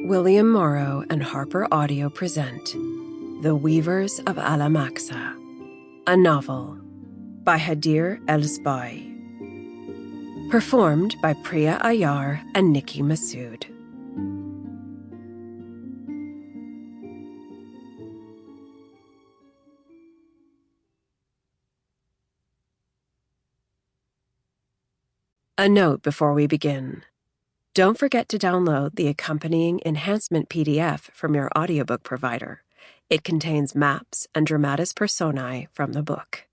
William Morrow and HarperAudio present The Weavers of Alamaxa, a novel by Hadeer Elsbai. Performed by Priya, Ayyar, and Nikki, Massoud. A note before we begin. Don't forget to download the accompanying enhancement PDF from your audiobook provider. It contains maps and dramatis personae from the book.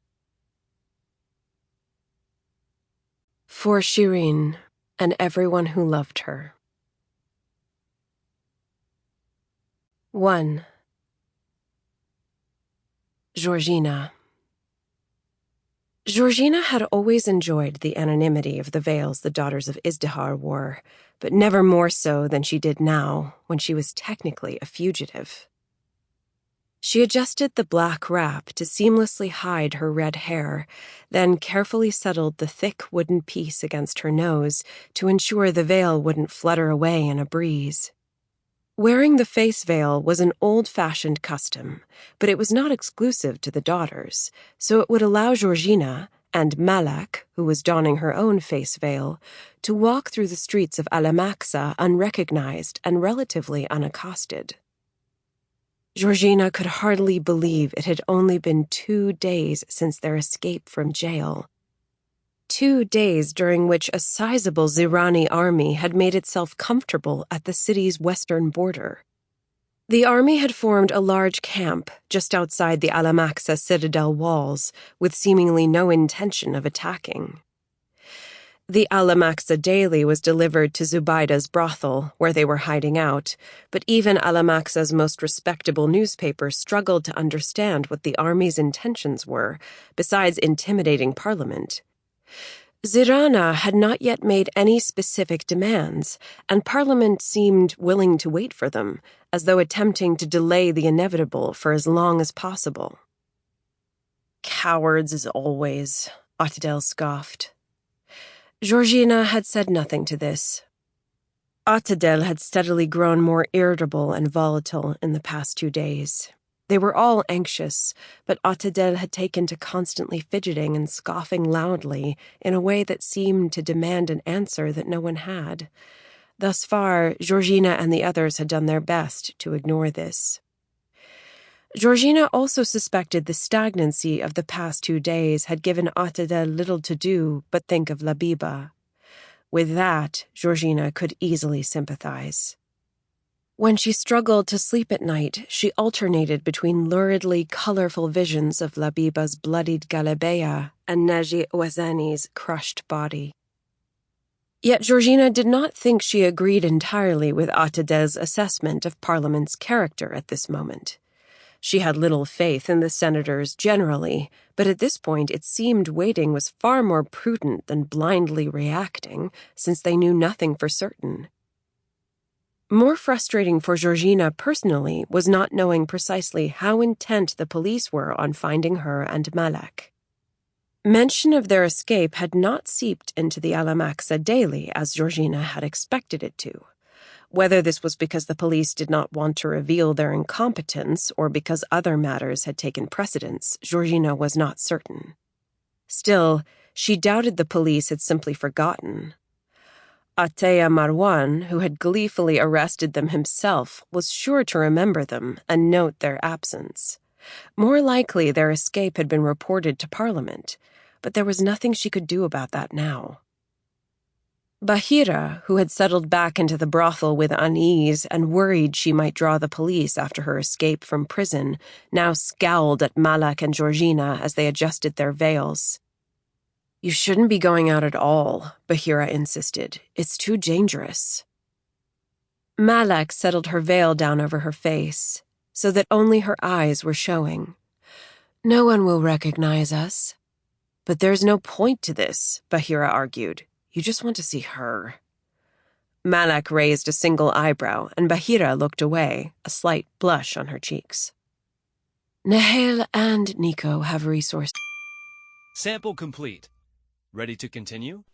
For Shirin and everyone who loved her. 1. Georgina. Georgina had always enjoyed the anonymity of the veils the Daughters of Izdihar wore, but never more so than she did now, when she was technically a fugitive. She adjusted the black wrap to seamlessly hide her red hair, then carefully settled the thick wooden piece against her nose to ensure the veil wouldn't flutter away in a breeze. Wearing the face veil was an old-fashioned custom, but it was not exclusive to the daughters, so it would allow Georgina and Malak, who was donning her own face veil, to walk through the streets of Alamaxa unrecognized and relatively unaccosted. Georgina could hardly believe it had only been 2 days since their escape from jail. 2 days during which a sizable Zirani army had made itself comfortable at the city's western border. The army had formed a large camp just outside the Alamaxa citadel walls, with seemingly no intention of attacking. The Alamaxa Daily was delivered to Zubaida's brothel, where they were hiding out, but even Alamaxa's most respectable newspaper struggled to understand what the army's intentions were, besides intimidating Parliament. Zirani had not yet made any specific demands, and Parliament seemed willing to wait for them, as though attempting to delay the inevitable for as long as possible. Cowards as always, Ottadel scoffed. Georgina had said nothing to this. Ottadel had steadily grown more irritable and volatile in the past 2 days. They were all anxious, but Ottadel had taken to constantly fidgeting and scoffing loudly in a way that seemed to demand an answer that no one had. Thus far, Georgina and the others had done their best to ignore this. Georgina also suspected the stagnancy of the past 2 days had given Ottadel little to do but think of Labiba. With that, Georgina could easily sympathize. When she struggled to sleep at night, she alternated between luridly colorful visions of Labiba's bloodied galabeya and Naji Ouazani's crushed body. Yet Georgina did not think she agreed entirely with Ottadel's assessment of Parliament's character at this moment. She had little faith in the senators generally, but at this point it seemed waiting was far more prudent than blindly reacting, since they knew nothing for certain. More frustrating for Georgina personally was not knowing precisely how intent the police were on finding her and Malak. Mention of their escape had not seeped into the Alamaxa Daily as Georgina had expected it to. Whether this was because the police did not want to reveal their incompetence or because other matters had taken precedence, Georgina was not certain. Still, she doubted the police had simply forgotten. Ataya Marwan, who had gleefully arrested them himself, was sure to remember them and note their absence. More likely their escape had been reported to Parliament, but there was nothing she could do about that now. Bahira, who had settled back into the brothel with unease and worried she might draw the police after her escape from prison, now scowled at Malak and Georgina as they adjusted their veils. "You shouldn't be going out at all," Bahira insisted. "It's too dangerous." Malak settled her veil down over her face, so that only her eyes were showing. "No one will recognize us." "But there's no point to this," Bahira argued. "You just want to see her." Malak raised a single eyebrow, and Bahira looked away, a slight blush on her cheeks. "Nahel and Nico have resources." Sample complete. Ready to continue?